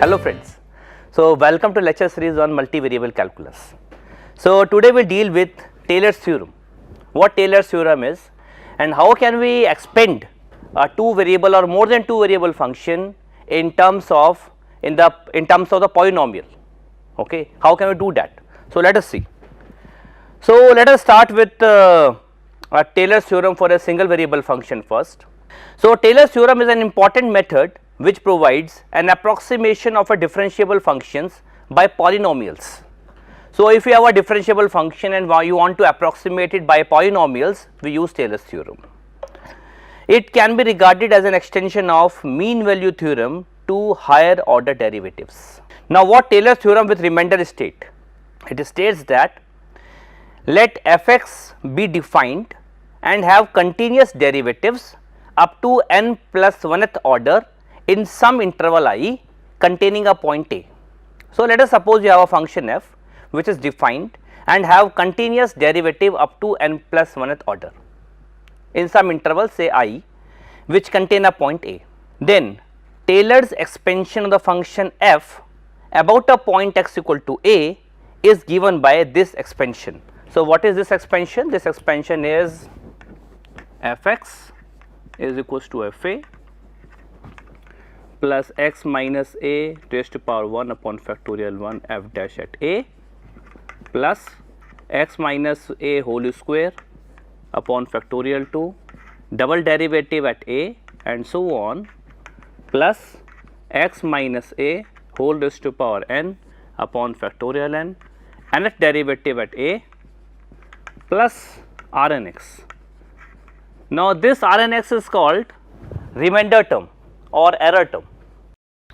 Hello friends. So welcome to lecture series on multivariable calculus. So today we will deal with Taylor's theorem. What Taylor's theorem is and how can we expand a two variable or more than two variable function in terms of the polynomial. Okay, how can we do that? So let us see. So let us start with Taylor's theorem for a single variable function first. So Taylor's theorem is an important method which provides an approximation of a differentiable functions by polynomials. So if you have a differentiable function and you want to approximate it by polynomials, we use Taylor's theorem. It can be regarded as an extension of mean value theorem to higher order derivatives. Now what Taylor's theorem with remainder state? It states that let fx be defined and have continuous derivatives up to n plus 1th order in some interval I containing a point A. So let us suppose you have a function f which is defined and have continuous derivative up to n plus 1th order in some interval say I which contain a point A. Then Taylor's expansion of the function f about a point x equal to A is given by this expansion. So what is this expansion? This expansion is fx is equals to fa plus x minus a raised to power 1 upon factorial 1 f dash at a plus x minus a whole square upon factorial 2 double derivative at a and so on plus x minus a whole raised to power n upon factorial n nth derivative at a plus Rnx. Now this Rnx is called remainder term or error term.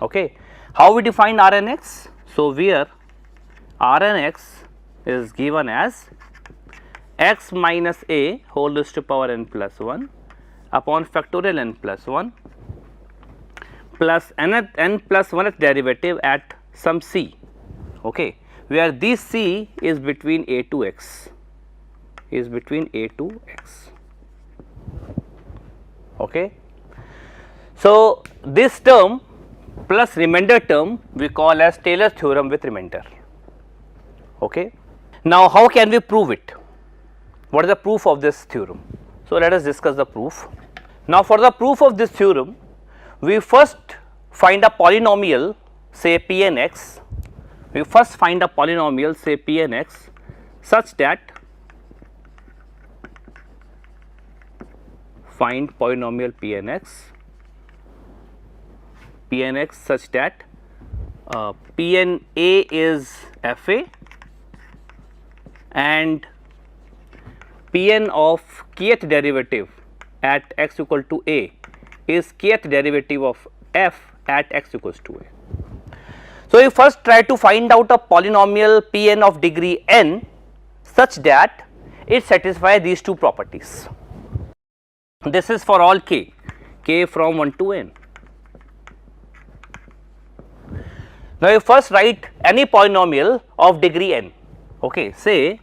Okay. How we define Rnx? So where Rnx is given as x minus a whole raised to power n plus 1 upon factorial n plus 1 plus n plus 1th derivative at some c, okay, where this c is between a to x, okay. So this term plus remainder term we call as Taylor's theorem with remainder, okay. Now how can we prove it? What is the proof of this theorem? So let us discuss the proof. Now for the proof of this theorem, we first find a polynomial say p n x, such that find polynomial p n x such that p n a is f a and p n of kth derivative at x equal to a is kth derivative of f at x equals to a. So we first try to find out a polynomial p n of degree n such that it satisfies these two properties. This is for all k from 1 to n. Now you first write any polynomial of degree n, okay. Say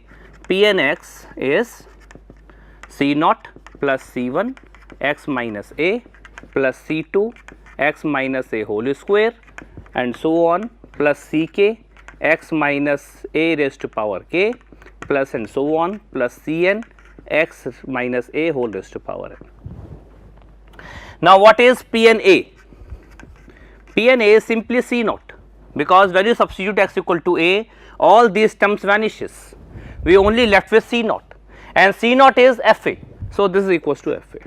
p n x is c naught plus c 1 x minus a plus c 2 x minus a whole square and so on plus c k x minus a raised to power k plus and so on plus c n x minus a whole raised to power n. Now what is p n a? P n a is simply c naught, because when you substitute x equal to a, all these terms vanishes, we only left with c naught and c naught is f a. So this is equals to f a.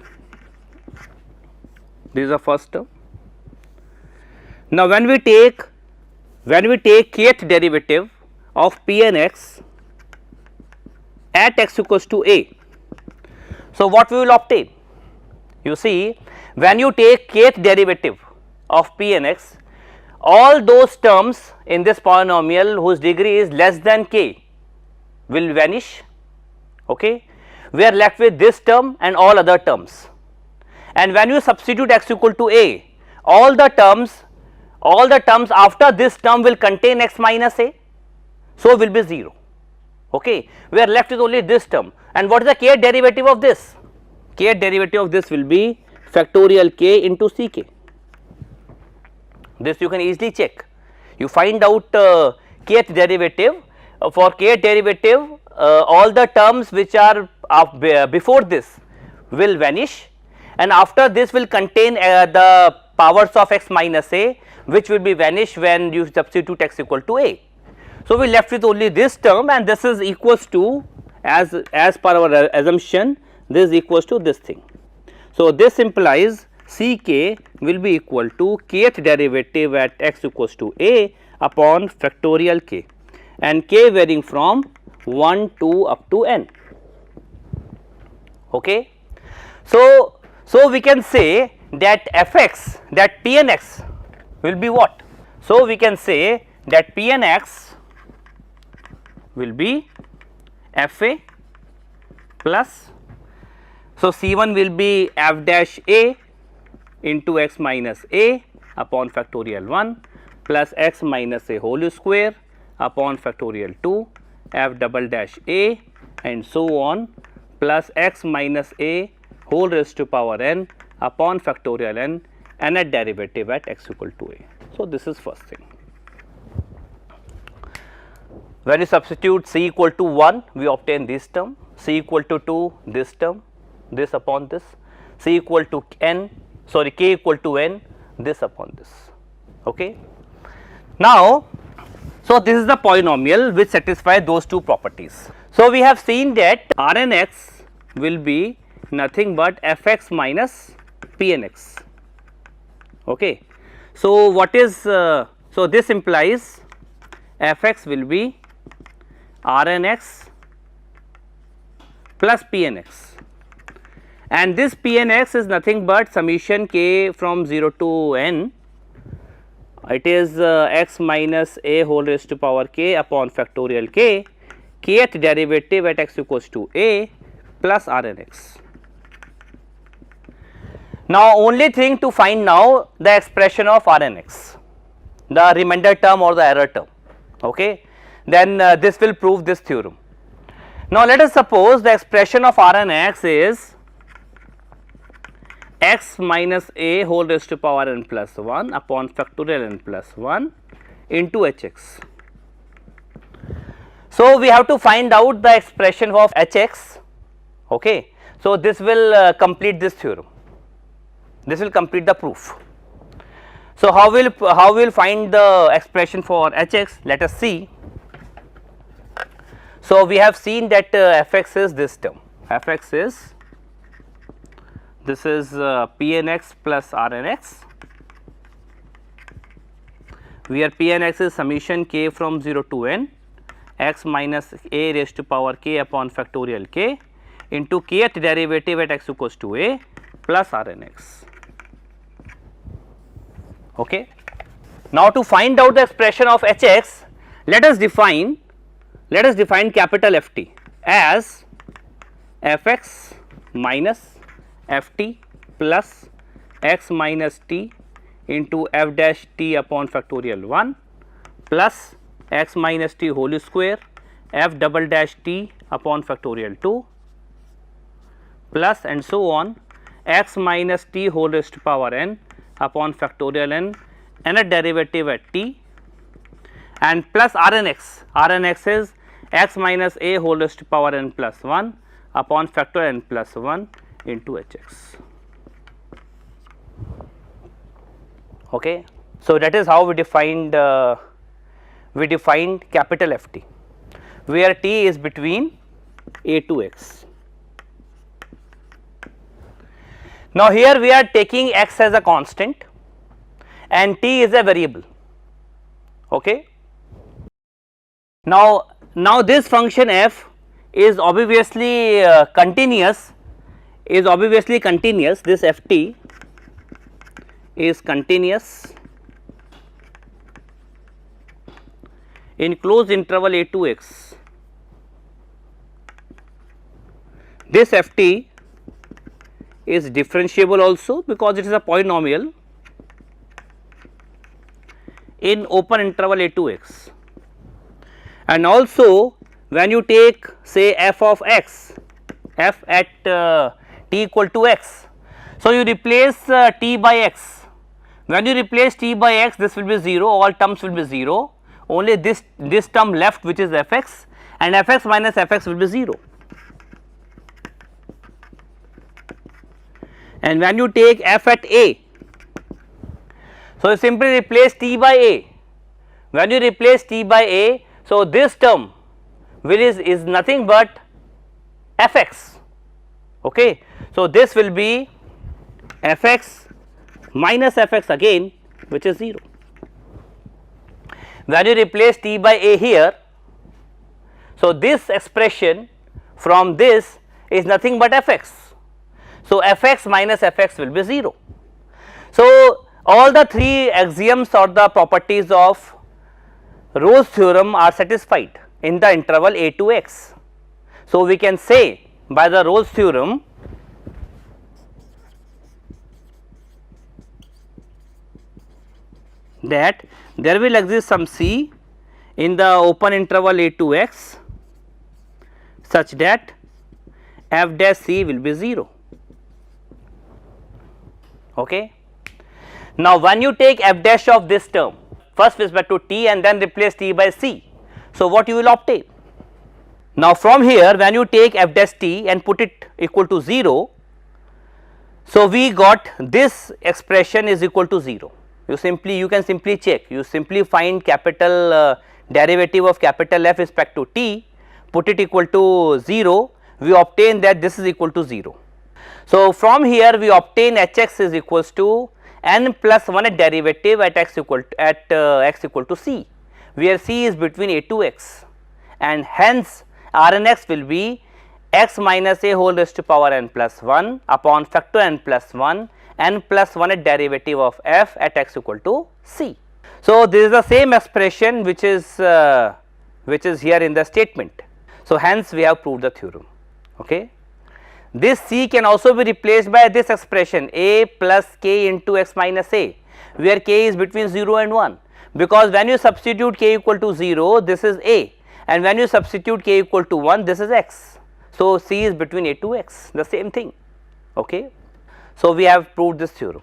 This is the first term. Now when we take kth derivative of p n x at x equals to a, so what we will obtain? You see, when you take kth derivative of p n x, all those terms in this polynomial whose degree is less than k will vanish, okay. We are left with this term and all other terms, and when you substitute x equal to a, all the terms after this term will contain x minus a, so will be 0, okay. We are left with only this term, and what is the kth derivative of this? Kth derivative of this will be factorial k into c k. This you can easily check. You find out kth derivative. For kth derivative, all the terms which are before this will vanish, and after this will contain the powers of x minus a, which will be vanished when you substitute x equal to a. So, we left with only this term, and this is equals to, as per our assumption, this is equals to this thing. So, this implies Ck will be equal to kth derivative at x equals to a upon factorial k, and k varying from 1 to up to n. Okay. So, we can say that fx, that Pnx will be what? So, we can say that Pnx will be Fa plus, so C1 will be f dash a into x minus a upon factorial 1 plus x minus a whole square upon factorial 2 f double dash a and so on, plus x minus a whole raised to power n upon factorial n, and a derivative at x equal to a. So, this is first thing. When you substitute c equal to 1, we obtain this term, c equal to 2, this term, this upon this, c equal to n, sorry, k equal to n, this upon this. Okay. Now, so this is the polynomial which satisfies those two properties. So, we have seen that Rnx will be nothing but fx minus Pnx. Okay. So, what is, so this implies fx will be Rnx plus Pnx, and this Pnx is nothing but summation k from 0 to n. It is x minus a whole raised to power k upon factorial k, kth derivative at x equals to a plus Rnx. Now, only thing to find now the expression of Rnx, the remainder term or the error term. Okay. Then this will prove this theorem. Now, let us suppose the expression of Rnx is x minus a whole raised to power n plus 1 upon factorial n plus 1 into hx. So, we have to find out the expression of hx. Okay. So, this will complete this theorem, this will complete the proof. So, how will find the expression for hx? Let us see. So, we have seen that fx is this term, fx is, this is Pnx plus Rnx, where Pnx is summation k from 0 to n, x minus a raised to power k upon factorial k into kth derivative at x equals to a plus Rnx. Okay. Now, to find out the expression of hx, let us define capital Ft as fx minus ft plus x minus t into f dash t upon factorial 1 plus x minus t whole square f double dash t upon factorial 2 plus and so on x minus t whole raised to power n upon factorial n and a derivative at t, and plus Rnx, Rnx is x minus a whole raised to power n plus 1 upon factorial n plus 1 into hx. Okay. So, that is how we defined capital Ft, where t is between a to x. Now, here we are taking x as a constant and t is a variable. Okay. Now, this function f is obviously continuous, this Ft is continuous in closed interval a to x. This Ft is differentiable also because it is a polynomial in open interval a to x, and also when you take say f of x, f at t equal to x, so you replace t by x When you replace t by x, this will be 0, all terms will be 0, only this term left which is f x, and f x minus f x will be 0. And when you take f at a, so you simply replace t by a. When you replace t by a, so this term is nothing but f x. Okay. So, this will be f x minus f x again, which is 0. When you replace t by a here, so this expression from this is nothing but f x. So, f x minus f x will be 0. So, all the three axioms or the properties of Rolle's theorem are satisfied in the interval a to x. So, we can say by the Rolle's theorem that there will exist some c in the open interval a to x such that f dash c will be 0. Okay. Now, when you take f dash of this term first with respect to t and then replace t by c, so what you will obtain? Now, from here when you take f dash t and put it equal to 0, so we got this expression is equal to 0. You can simply check, you simply find capital derivative of capital F respect to t, put it equal to 0, we obtain that this is equal to 0. So, from here we obtain h x is equals to n plus 1 derivative at x equal to c, where c is between a to x, and hence R n x will be x minus a whole raised to power n plus 1 upon factor n plus 1 n plus 1 derivative of f at x equal to c. So, this is the same expression which is here in the statement. So, hence we have proved the theorem. Okay. This c can also be replaced by this expression a plus k into x minus a, where k is between 0 and 1, because when you substitute k equal to 0, this is a, and when you substitute k equal to 1, this is x. So, c is between a to x, the same thing. Okay. So, we have proved this theorem.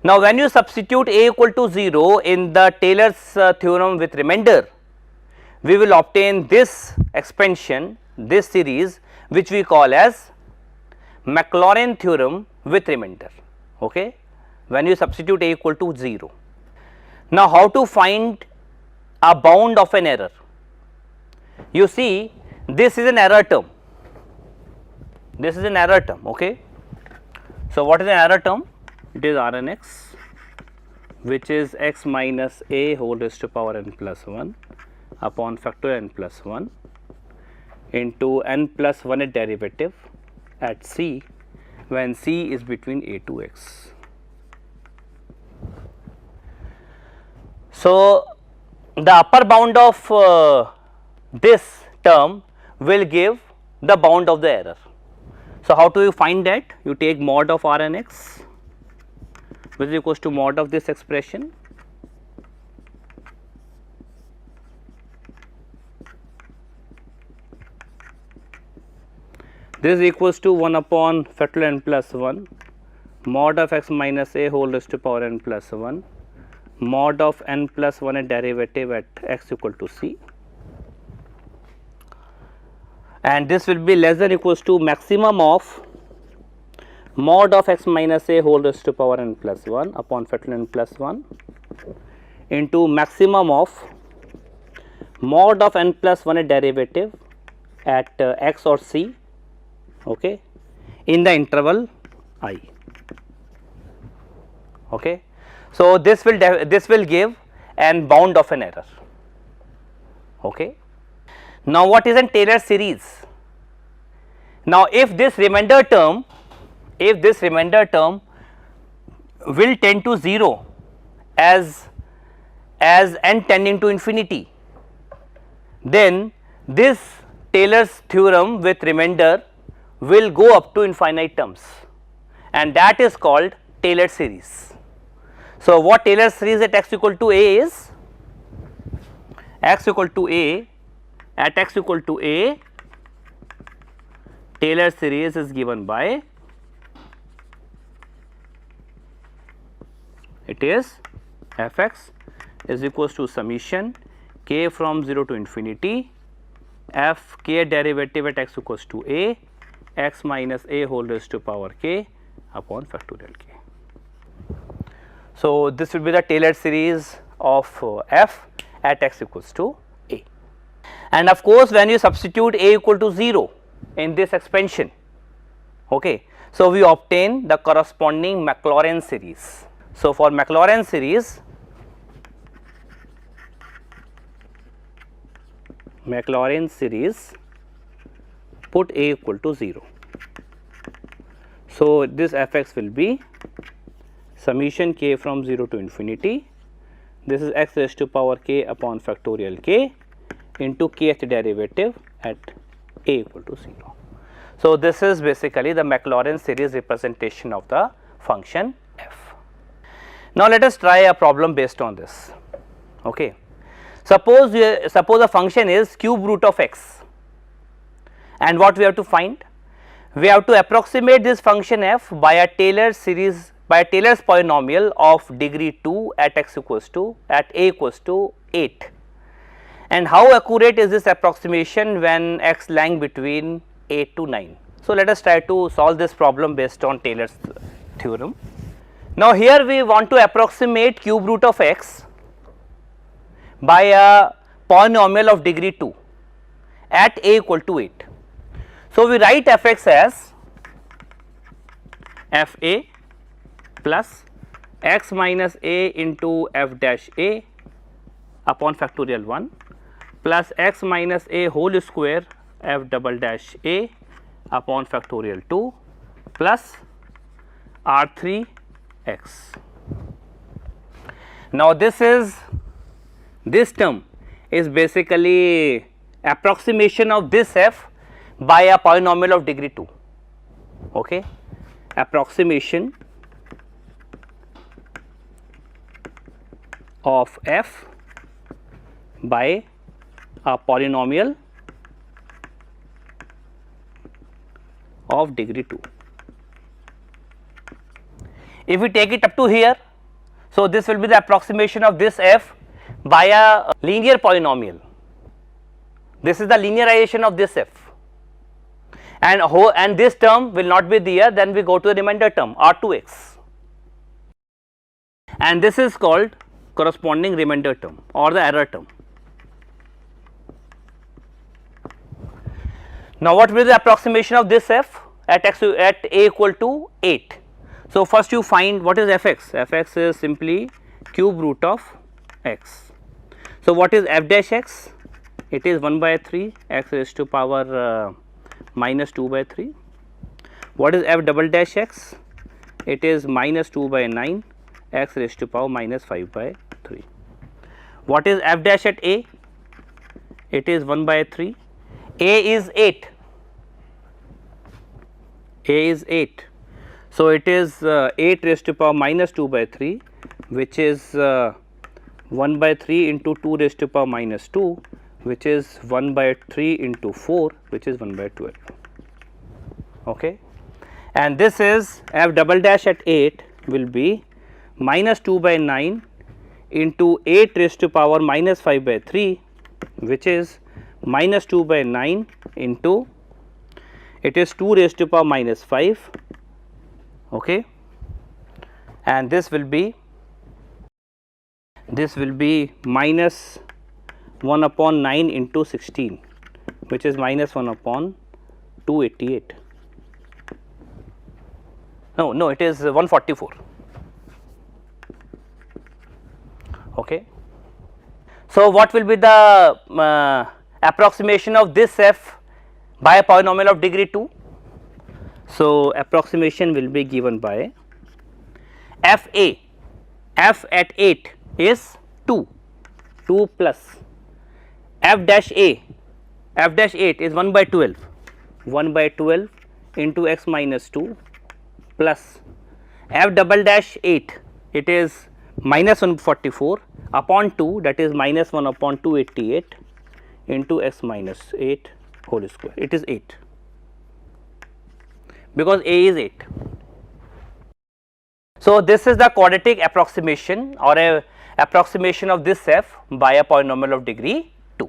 Now, when you substitute a equal to 0 in the Taylor's theorem with remainder, we will obtain this expansion, this series, which we call as Maclaurin theorem with remainder. Okay. When you substitute a equal to 0. Now, how to find a bound of an error? You see, this is an error term. This is an error term. Okay. So, what is an error term? It is R n x, which is x minus a whole raised to power n plus 1 upon factor n plus 1 into n plus 1 derivative at c when c is between a to x. So, the upper bound of this term will give the bound of the error. So, how do you find that? You take mod of R n x, which is equals to mod of this expression this is equals to 1 upon factorial n plus 1 mod of x minus a whole raised to power n plus 1 mod of n plus 1 derivative at x equal to c, and this will be less than equals to maximum of mod of x minus a whole raised to power n plus 1 upon factorial n plus 1 into maximum of mod of n plus 1 derivative at x or c, okay, in the interval I. Okay. So, this will give an bound of an error. Okay. Now, what is a Taylor series? Now, if this remainder term will tend to 0 as n tending to infinity, then this Taylor's theorem with remainder will go up to infinite terms, and that is called Taylor series. So, what Taylor series at x equal to a is? X equal to a, at x equal to a, Taylor series is given by It is f(x) is equals to summation k from 0 to infinity f k derivative at x equals to a x minus a whole raised to power k upon factorial k. So, this will be the Taylor series of f at x equals to a. And of course, when you substitute a equal to 0 in this expansion, okay, so we obtain the corresponding Maclaurin series. So, for Maclaurin series, put a equal to 0. So, this f(x) will be summation k from 0 to infinity, this is x raised to power k upon factorial k into kth derivative at a equal to 0. So, this is basically the Maclaurin series representation of the function f. Now, let us try a problem based on this. Okay. Suppose a function is cube root of x, and what we have to find? We have to approximate this function f by a Taylor series, by a Taylor's polynomial of degree 2 at x equals to at a equals to 8. And how accurate is this approximation when x lying between 8 to 9? So, let us try to solve this problem based on Taylor's theorem. Now, here we want to approximate cube root of x by a polynomial of degree 2 at a equal to 8. So, we write f(x) as f a plus x minus a into f dash a upon factorial 1 plus x minus a whole square f double dash a upon factorial 2 plus r3 x. Now, this term is basically approximation of this f by a polynomial of degree 2, okay. Approximation of f by a polynomial of degree 2. If we take it up to here, so this will be the approximation of this f by a linear polynomial. This is the linearization of this f, and this term will not be there, then we go to the remainder term r2x, and this is called corresponding remainder term or the error term. Now, what will be the approximation of this f at x at a equal to 8? So, first you find what is f(x). f(x) is simply cube root of x. So, what is f dash x? It is 1 by 3 x raised to power minus 2 by 3. What is f double dash x? It is minus 2 by 9 x raised to power minus 5 by 3. What is f dash at a? It is 1 by 3. A is 8. A is 8. So, it is 8 raised to power minus 2 by 3, which is 1 by 3 into 2 raised to power minus 2, which is 1 by 3 into 4, which is 1 by 12. Okay. And this is f double dash at 8 will be minus 2 by 9 into 8 raised to power minus 5 by 3, which is minus 2 by 9 into, it is 2 raised to power minus 5, okay, and this will be minus 1 upon 9 into 16, which is minus 1 upon 288. No, it is 144. Okay. So, what will be the approximation of this f by a polynomial of degree 2? So, approximation will be given by f at 8 is 2 plus f dash 8 is 1 by 12 into x minus 2 plus f double dash 8, it is minus 144 upon 2, that is minus 1 upon 288 into x minus 8 whole square, it is 8, because a is 8. So, this is the quadratic approximation or a approximation of this f by a polynomial of degree 2.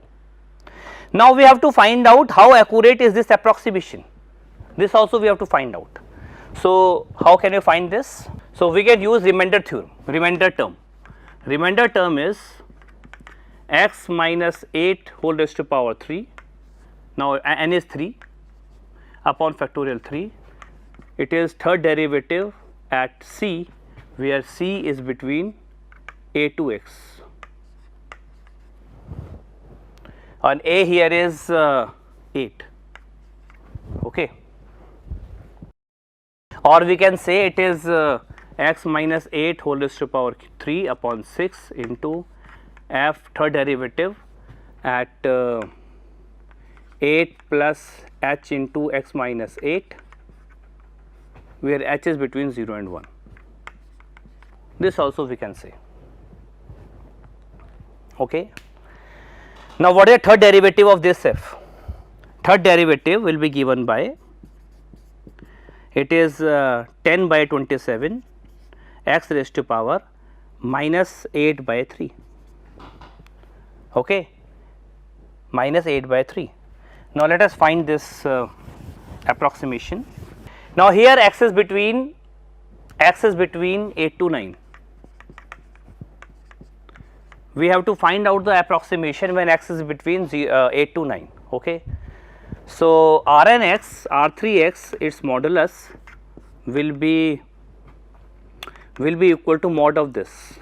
Now, we have to find out how accurate is this approximation, this also we have to find out. So, how can you find this? So, we can use remainder theorem, remainder term is x minus 8 whole raised to power 3, now n is 3 upon factorial 3, it is third derivative at c where c is between a to x, and a here is 8, okay. Or we can say it is x minus 8 whole raised to power 3 upon 6 into f third derivative at 8 plus h into x minus 8 where h is between 0 and 1. This also we can say, okay. Now, what is the third derivative of this f? Third derivative will be given by, it is 10 by 27 x raised to power minus 8 by 3, okay, minus 8 by 3. Now, let us find this approximation. Now, here x is between 8 to 9. We have to find out the approximation when x is between 8 to 9, okay. So, Rnx, R3x its modulus will be equal to mod of this,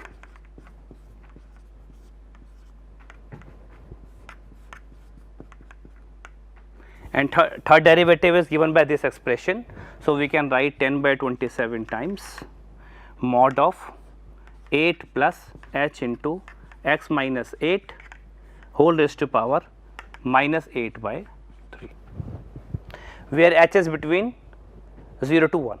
and third derivative is given by this expression. So, we can write 10 by 27 times mod of 8 plus h into x minus 8 whole raised to power minus 8 by 3, where h is between 0 to 1.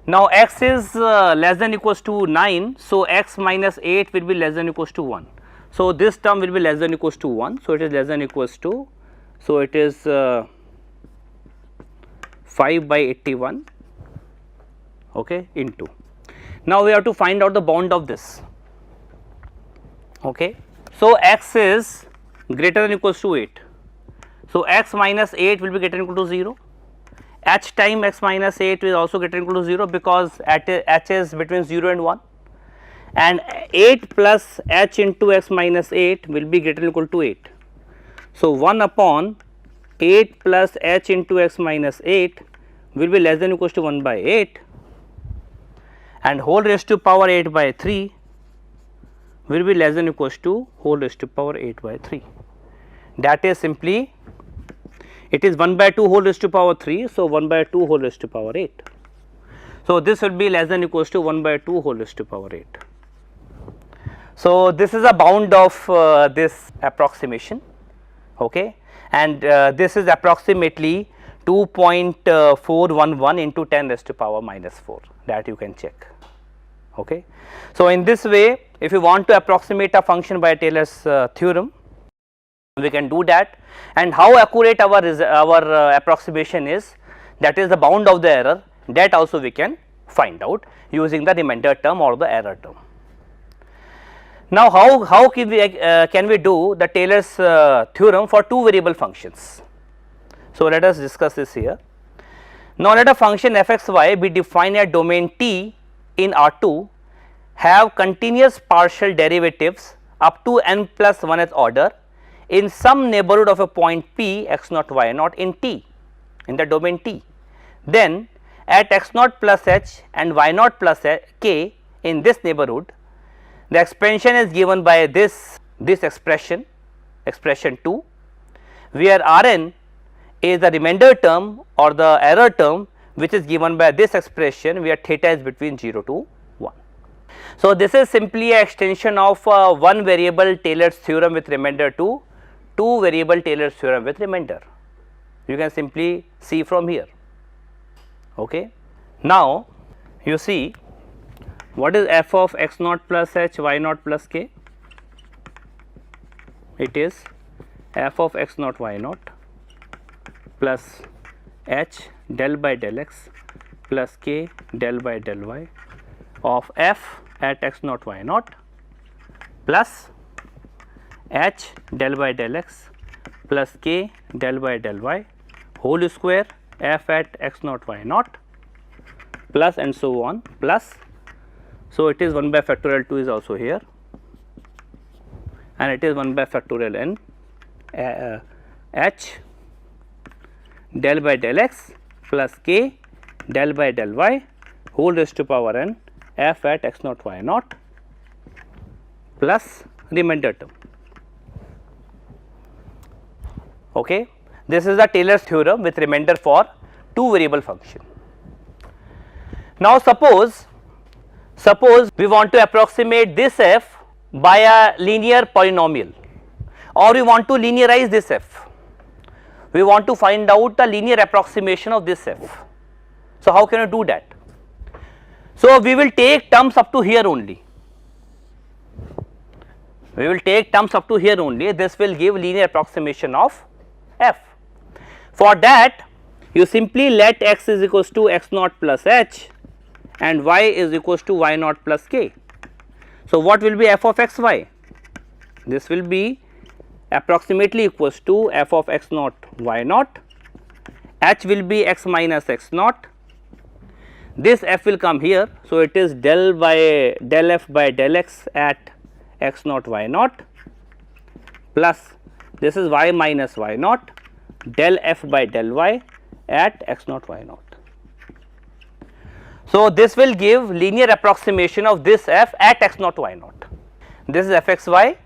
Now, x is less than equals to 9. So, x minus 8 will be less than equals to 1. So, this term will be less than equals to 1. So, it is less than equals to, so it is 5 by 81, okay, into. Now, we have to find out the bound of this, okay. So, x is greater than equals to 8. So, x minus 8 will be greater than equal to 0, h time x minus 8 is also greater than equal to 0 because h is between 0 and 1, and 8 plus h into x minus 8 will be greater than equal to 8. So, 1 upon 8 plus h into x minus 8 will be less than equals to 1 by 8, and whole raised to power 8 by 3 will be less than equals to whole raised to power 8 by 3. That is simply, it is 1 by 2 whole raised to power 3. So, 1 by 2 whole raised to power 8. So, this will be less than equals to 1 by 2 whole raised to power 8. So, this is a bound of this approximation, okay, and this is approximately 2.411 into 10 raised to power minus 4, that you can check, okay. So, in this way, if you want to approximate a function by Taylor's theorem, we can do that, and how accurate our approximation is, that is the bound of the error, that also we can find out using the remainder term or the error term. Now, how can we do the Taylor's theorem for two variable functions? So, let us discuss this here. Now, let a function f x y be defined at domain T in R2, have continuous partial derivatives up to n plus 1th order in some neighborhood of a point P x naught y naught in T, in the domain T. Then at x naught plus h and y naught plus k in this neighborhood, the expansion is given by this expression 2, where Rn is the remainder term or the error term which is given by this expression where theta is between 0 to 1. So, this is simply an extension of one variable Taylor's theorem with remainder to two variable Taylor's theorem with remainder. You can simply see from here, okay. Now, you see what is f of x naught plus h y naught plus k? It is f of x naught y naught plus h del by del x plus k del by del y of f at x naught y naught plus h del by del x plus k del by del y whole square f at x naught y naught plus and so on plus. So, it is 1 by factorial 2 is also here and it is 1 by factorial n h del by del x plus k del by del y whole raised to power n f at x naught y naught plus remainder term. Okay. This is the Taylor's theorem with remainder for two variable function. Now, suppose we want to approximate this f by a linear polynomial or we want to linearize this f. We want to find out the linear approximation of this f. So, how can you do that? So, we will take terms up to here only. We will take terms up to here only. This will give linear approximation of f. For that, you simply let x is equals to x naught plus h and y is equals to y naught plus k. So, what will be f of x y? This will be approximately equals to f of x naught y naught, h will be x minus x naught, this f will come here. So, it is del f by del x at x naught y naught plus this is y minus y naught del f by del y at x naught y naught. So, this will give linear approximation of this f at x naught y naught. This is f x y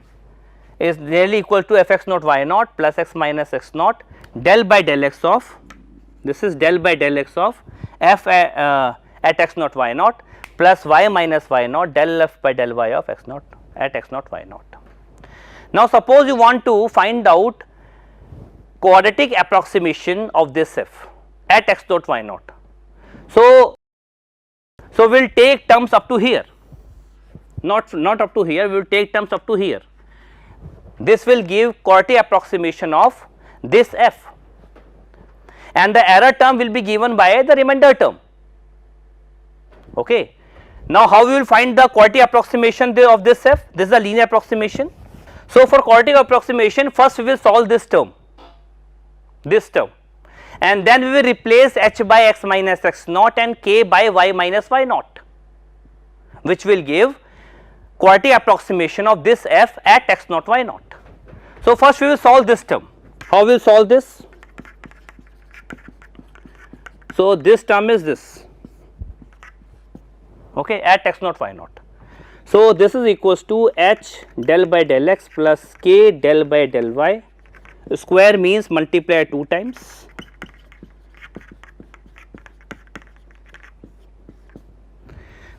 is nearly equal to f x naught y naught plus x minus x naught del by del x of, this is del by del x of f at x naught y naught plus y minus y naught del f by del y of x naught at x naught y naught. Now, suppose you want to find out quadratic approximation of this f at x naught y naught. So, we will take terms up to here, not up to here, we will take terms up to here. This will give quadratic approximation of this f and the error term will be given by the remainder term. Okay. Now, how we will find the quadratic approximation of this f? This is a linear approximation. So, for quadratic approximation, first we will solve this term, and then we will replace h by x minus x naught and k by y minus y naught, which will give quadratic approximation of this f at x naught y naught. So, first we will solve this term. How we will solve this? So, this term is this, okay, at x naught y naught. So, this is equals to h del by del x plus k del by del y, square means multiply 2 times,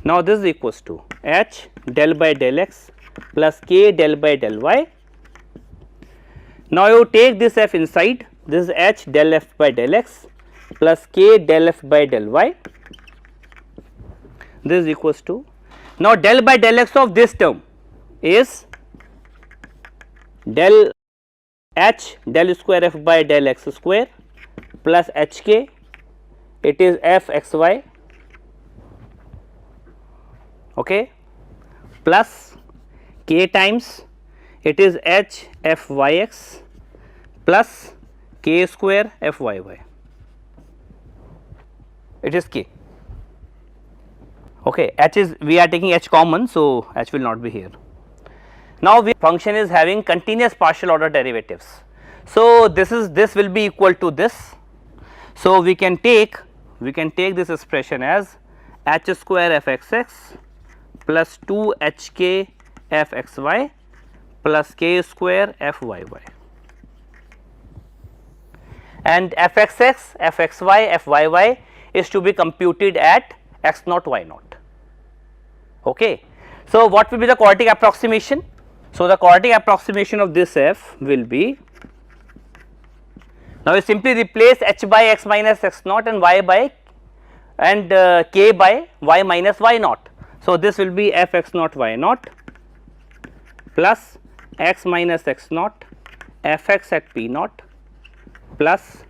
now this is equals to h del by del x plus k del by del y. Now, you take this f inside, this is h del f by del x plus k del f by del y, this is equals to, now del by del x of this term is del h del square f by del x square plus h k, it is f x y, okay, plus k times it is h f y x plus k square f y y, it is k. Okay, h is, we are taking h common, so h will not be here. Now, function is having continuous partial order derivatives. So, this will be equal to this. So, we can take this expression as h square f x x plus 2 h k f x y plus k square f y y, and f x x, f x y, f y y is to be computed at x naught y naught. Okay. So, what will be the quadratic approximation? So, the quadratic approximation of this f will be, now you simply replace h by x minus x naught and y by and k by y minus y naught. So, this will be f x naught y naught plus x minus x naught f x at p naught plus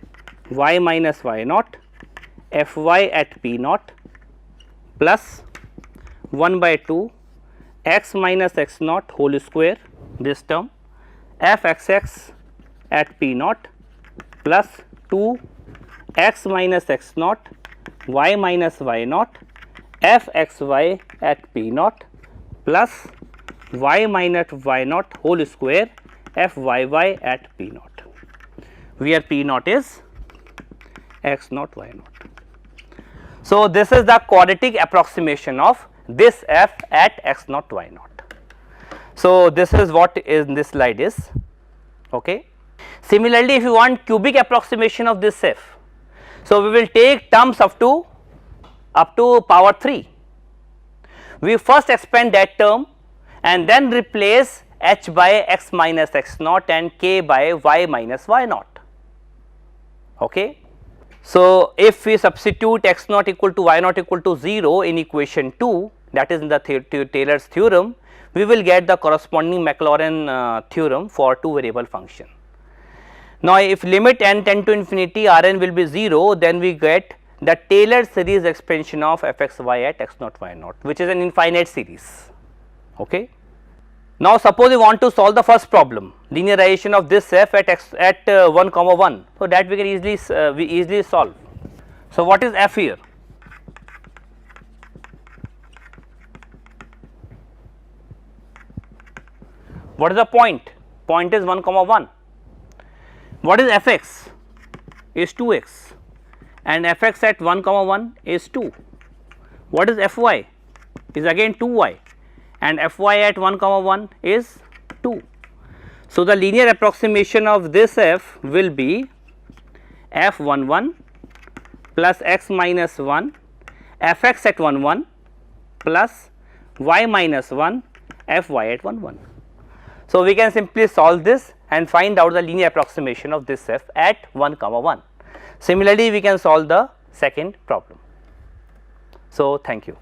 y minus y naught f y at p naught plus 1 by 2 x minus x naught whole square, this term, f x x at p naught plus 2 x minus x naught y minus y naught f x y at p naught plus y minus y naught whole square f y y at p naught, where p naught is x naught y naught. So, this is the quadratic approximation of this f at x naught y naught. So, this is what is in this slide is. Okay. Similarly, if you want cubic approximation of this f, so we will take terms up to power 3. We first expand that term and then replace h by x minus x naught and k by y minus y naught. Okay. So, if we substitute x naught equal to y naught equal to 0 in equation 2, that is in the Taylor's theorem, we will get the corresponding Maclaurin theorem for two variable function. Now, if limit n tend to infinity R n will be 0, then we get the Taylor series expansion of f x y at x naught y naught, which is an infinite series. Okay. Now, suppose we want to solve the first problem, linearization of this f at x at 1 comma 1. So, that we can easily solve. So, what is f here? What is the point? Point is 1 comma 1. What is f x? Is 2 x, and f x at 1 comma 1 is 2. What is f y? Is again 2 y, and f y at 1 comma 1 is 2. So, the linear approximation of this f will be f 1 1 plus x minus 1 f x at 1 1 plus y minus 1 f y at 1 1. So, we can simply solve this and find out the linear approximation of this f at 1 comma 1. Similarly, we can solve the second problem. So, thank you.